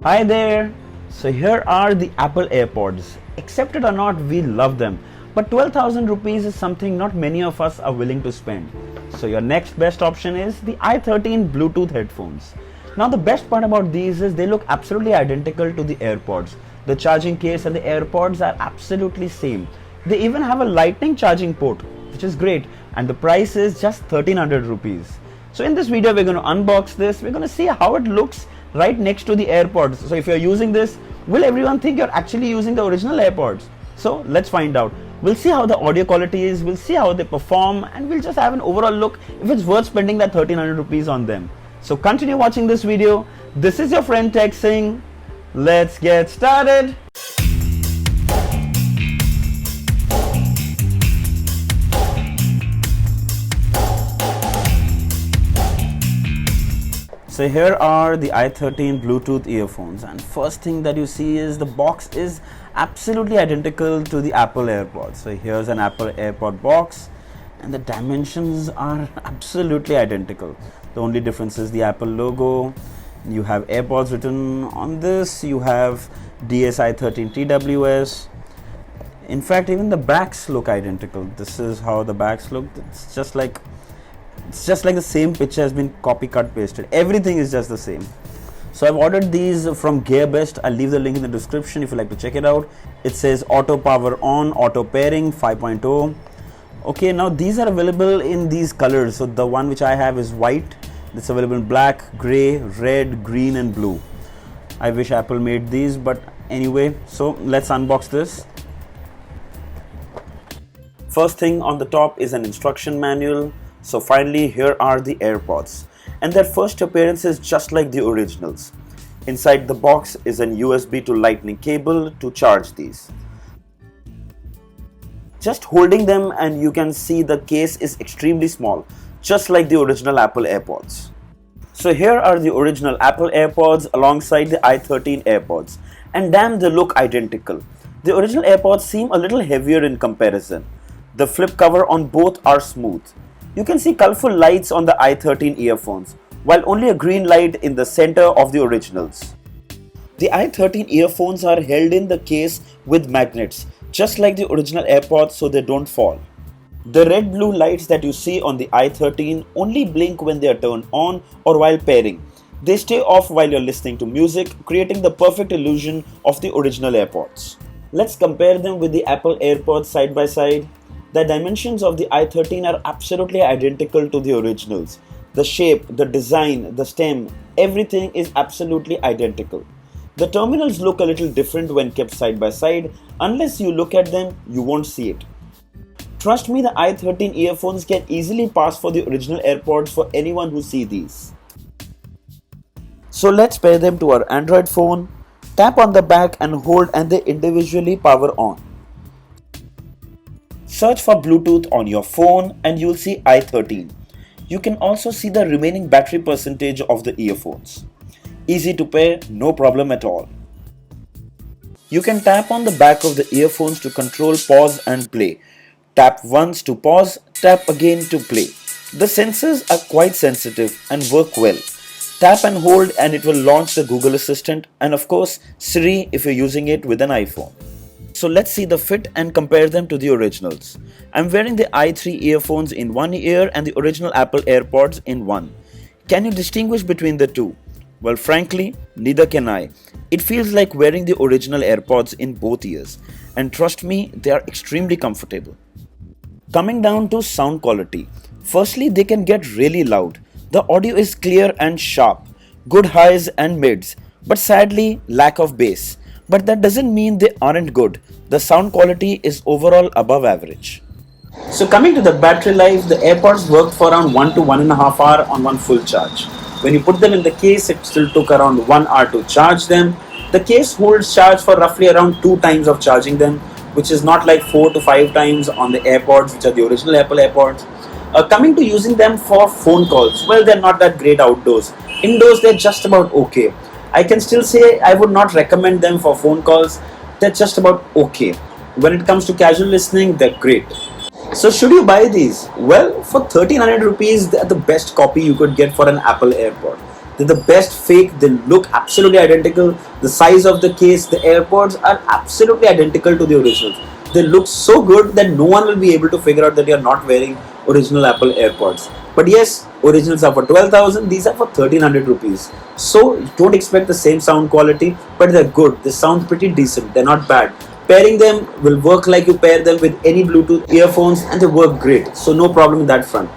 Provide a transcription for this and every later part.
Hi there! So here are the Apple AirPods. Accept it or not, we love them. But 12,000 rupees is something not many of us are willing to spend. So your next best option is the i13 Bluetooth headphones. Now the best part about these is they look absolutely identical to the AirPods. The charging case and the AirPods are absolutely same. They even have a lightning charging port, which is great, and the price is just 1300 rupees. So in this video we're going to unbox this, we're going to see how it looks right next to the AirPods. So if you're using this, will everyone think you're actually using the original AirPods? So let's find out. We'll see how the audio quality is, we'll see how they perform, and we'll just have an overall look if it's worth spending that 1300 rupees on them. So continue watching this video. This is your friend Tech Singh. Let's get started. So here are the i13 Bluetooth earphones, and first thing that you see is the box is absolutely identical to the Apple AirPods. So here's an Apple AirPod box and the dimensions are absolutely identical. The only difference is the Apple logo. You have AirPods written on this, you have DSi13 TWS. In fact, even the backs look identical. This is how the backs look. It's just like the same picture has been copy cut pasted. Everything is just the same. So I've ordered these from GearBest. I'll leave the link in the description if you like to check it out. It says auto power on, auto pairing 5.0. Okay, now these are available in these colors. So the one which I have is white. It's available in black, gray, red, green and blue. I wish Apple made these, but anyway, so let's unbox this. First thing on the top is an instruction manual. So finally, here are the AirPods, and their first appearance is just like the originals. Inside the box is an USB to Lightning cable to charge these. Just holding them and you can see the case is extremely small, just like the original Apple AirPods. So here are the original Apple AirPods alongside the i13 AirPods, and damn, they look identical. The original AirPods seem a little heavier in comparison. The flip cover on both are smooth. You can see colorful lights on the i13 earphones, while only a green light in the center of the originals. The i13 earphones are held in the case with magnets, just like the original AirPods, so they don't fall. The red-blue lights that you see on the i13 only blink when they are turned on or while pairing. They stay off while you're listening to music, creating the perfect illusion of the original AirPods. Let's compare them with the Apple AirPods side by side. The dimensions of the i13 are absolutely identical to the originals. The shape, the design, the stem, everything is absolutely identical. The terminals look a little different when kept side by side. Unless you look at them, you won't see it. Trust me, the i13 earphones can easily pass for the original AirPods for anyone who sees these. So let's pair them to our Android phone. Tap on the back and hold, and they individually power on. Search for Bluetooth on your phone and you'll see i13. You can also see the remaining battery percentage of the earphones. Easy to pair, no problem at all. You can tap on the back of the earphones to control pause and play. Tap once to pause, tap again to play. The sensors are quite sensitive and work well. Tap and hold and it will launch the Google Assistant, and of course Siri if you're using it with an iPhone. So let's see the fit and compare them to the originals. I'm wearing the i3 earphones in one ear and the original Apple AirPods in one. Can you distinguish between the two? Well, frankly, neither can I. It feels like wearing the original AirPods in both ears. And trust me, they are extremely comfortable. Coming down to sound quality. Firstly, they can get really loud. The audio is clear and sharp. Good highs and mids. But sadly, lack of bass. But that doesn't mean they aren't good. The sound quality is overall above average. So coming to the battery life, the AirPods worked for around 1 to 1.5 hours on one full charge. When you put them in the case, it still took around 1 hour to charge them. The case holds charge for roughly around 2 times of charging them, which is not like 4 to 5 times on the AirPods, which are the original Apple AirPods. Coming to using them for phone calls, well, they're not that great outdoors. Indoors, they're just about okay. I can still say I would not recommend them for phone calls. They're just about okay. When it comes to casual listening, they're great. So should you buy these? Well, for 1300 rupees, they're the best copy you could get for an Apple AirPod. They're the best fake. They look absolutely identical. The size of the case, the AirPods are absolutely identical to the originals. They look so good that no one will be able to figure out that you're not wearing original Apple AirPods. But yes, originals are for 12,000, these are for 1300 rupees. So don't expect the same sound quality, but they're good. They sound pretty decent, they're not bad. Pairing them will work like you pair them with any Bluetooth earphones, and they work great. So no problem in that front.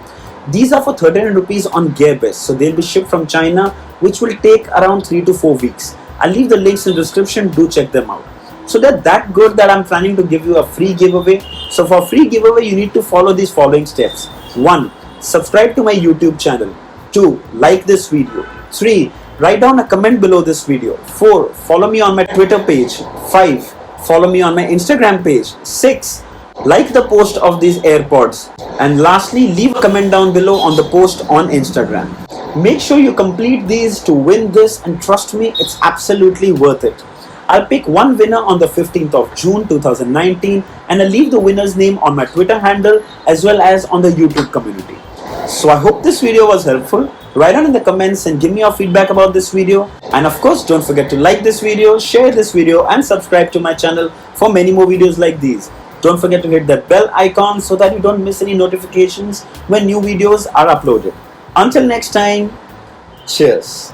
These are for 1300 rupees on Gearbest, so they'll be shipped from China, which will take around 3 to 4 weeks. I'll leave the links in the description, do check them out. So they're that good that I'm planning to give you a free giveaway. So for free giveaway, you need to follow these following steps. 1. Subscribe to my YouTube channel. 2. Like this video. 3. Write down a comment below this video. 4. Follow me on my Twitter page. 5. Follow me on my Instagram page. 6. Like the post of these AirPods. And lastly, leave a comment down below on the post on Instagram. Make sure you complete these to win this, and trust me, it's absolutely worth it. I'll pick one winner on the 15th of June 2019, and I'll leave the winner's name on my Twitter handle as well as on the YouTube community. So I hope this video was helpful. Write down in the comments and give me your feedback about this video. And of course, don't forget to like this video, share this video, and subscribe to my channel for many more videos like these. Don't forget to hit that bell icon so that you don't miss any notifications when new videos are uploaded. Until next time, cheers.